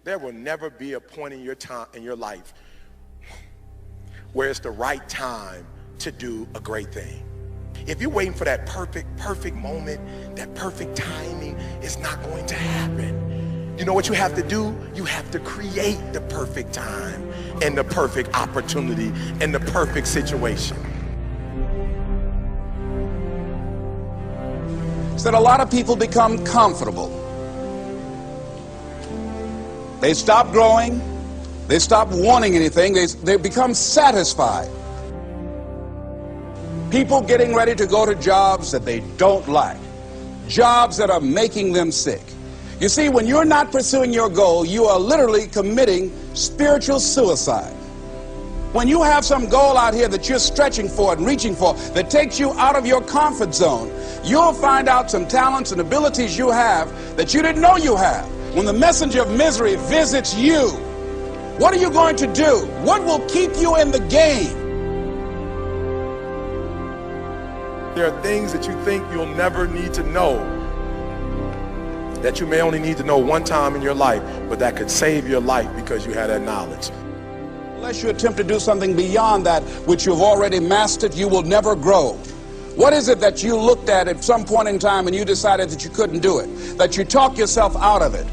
There will never be a point in your life where it's the right time to do a great thing. If you're waiting for that perfect moment, that perfect timing, it's not going to happen. You know what you have to do? You have to create the perfect time and the perfect opportunity and the perfect situation. Is that a lot of people become comfortable. They stop growing. They stop wanting anything. They become satisfied. People getting ready to go to jobs that they don't like. Jobs that are making them sick. You see, when you're not pursuing your goal, you are literally committing spiritual suicide. When you have some goal out here that you're stretching for and reaching for that takes you out of your comfort zone, you'll find out some talents and abilities you have that you didn't know you have. When the messenger of misery visits you, what are you going to do? What will keep you in the game? There are things that you think you'll never need to know, that you may only need to know one time in your life, but that could save your life because you had that knowledge. Unless you attempt to do something beyond that which you've already mastered, you will never grow. What is it that you looked at some point in time and you decided that you couldn't do it, that you talked yourself out of it?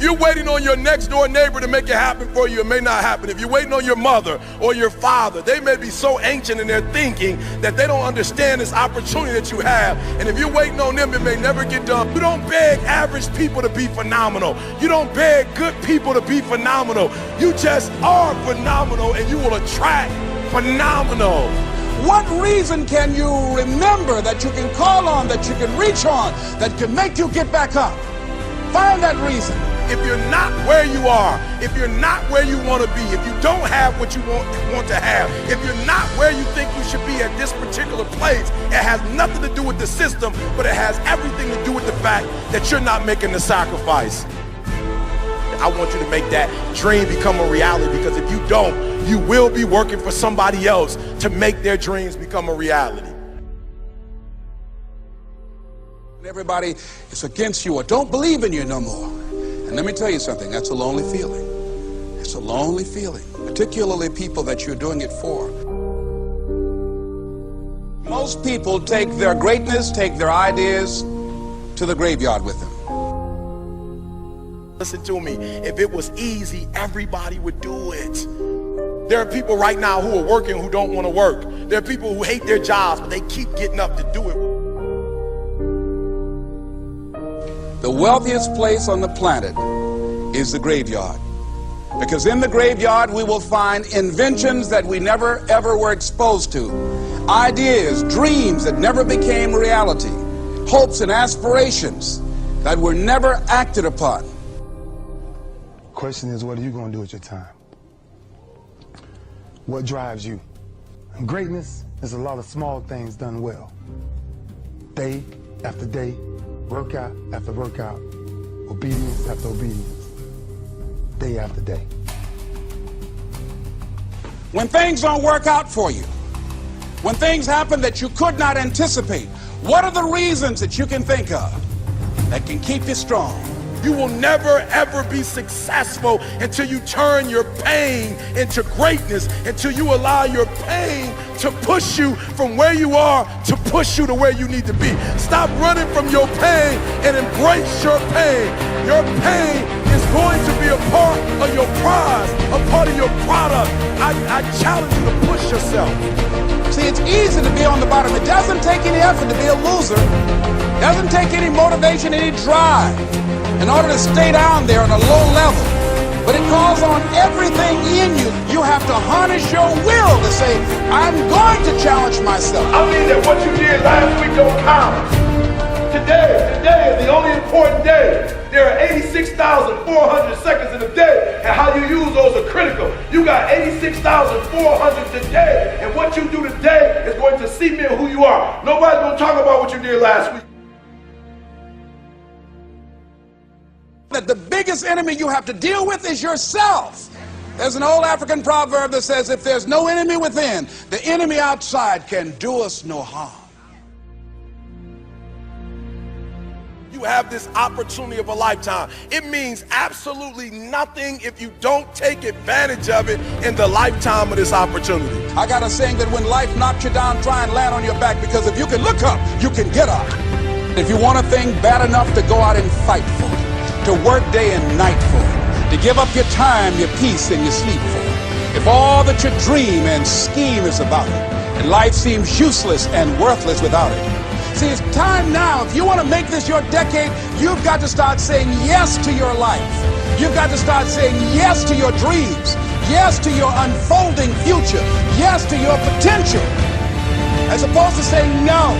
You're waiting on your next door neighbor to make it happen for you, it may not happen. If you're waiting on your mother or your father, they may be so ancient in their thinking that they don't understand this opportunity that you have. And if you're waiting on them, it may never get done. You don't beg average people to be phenomenal. You don't beg good people to be phenomenal. You just are phenomenal and you will attract phenomenal. What reason can you remember that you can call on, that you can reach on, that can make you get back up? Find that reason. If you're not where you are, if you're not where you want to be, if you don't have what you want to have, if you're not where you think you should be at this particular place, it has nothing to do with the system, but it has everything to do with the fact that you're not making the sacrifice. I want you to make that dream become a reality, because if you don't, you will be working for somebody else to make their dreams become a reality. Everybody is against you or don't believe in you no more. And let me tell you something, that's a lonely feeling. It's a lonely feeling, particularly people that you're doing it for. Most people take their greatness, take their ideas to the graveyard with them. Listen to me, if it was easy, everybody would do it. There are people right now who are working who don't want to work. There are people who hate their jobs, but they keep getting up to do it. The wealthiest place on the planet is the graveyard. Because in the graveyard we will find inventions that we never ever were exposed to. Ideas, dreams that never became reality. Hopes and aspirations that were never acted upon. Question is, what are you going to do with your time? What drives you? And greatness is a lot of small things done well. Day after day, workout after workout, obedience after obedience, day after day. When things don't work out for you, when things happen that you could not anticipate, what are the reasons that you can think of that can keep you strong? You will never ever be successful until you turn your pain into greatness, until you allow your pain to push you from where you are to push you to where you need to be. Stop running from your pain and embrace your pain. Your pain is going to be a part of your prize, a part of your product. I challenge you to push yourself. See, it's easy to be on the bottom. It doesn't take any effort to be a loser. It doesn't take any motivation, any drive in order to stay down there on a low level. But it calls on everything in you. You have to harness your will to say, I'm going to challenge myself. I mean that what you did last week don't count. Today is the only important day. There are 86,400 seconds in a day, and how you use those are critical. You got 86,400 today, and what you do today is going to cement who you are. Nobody's going to talk about what you did last week. That the biggest enemy you have to deal with is yourself. There's an old African proverb that says, if there's no enemy within, the enemy outside can do us no harm. you have this opportunity of a lifetime. It means absolutely nothing if you don't take advantage of it in the lifetime of this opportunity. I got a saying that when life knocks you down, try and land on your back, because if you can look up, you can get up. If you want a thing bad enough to go out and fight for it, to work day and night for it, to give up your time, your peace, and your sleep for it, if all that you dream and scheme is about it, and life seems useless and worthless without it. See, it's time now. If you want to make this your decade, you've got to start saying yes to your life. You've got to start saying yes to your dreams, yes to your unfolding future, yes to your potential, as opposed to saying no.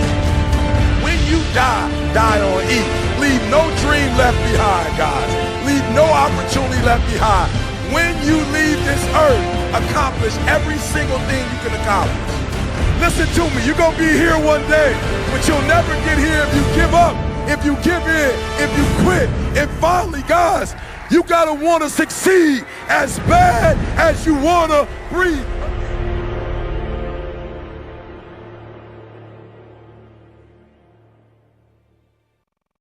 When you die, die on E. Leave no dream left behind, guys. Leave no opportunity left behind. When you leave this earth, accomplish every single thing you can accomplish. Listen to me, you're going to be here one day, but you'll never get here if you give up, if you give in, if you quit. And finally, guys, you got to want to succeed as bad as you want to breathe.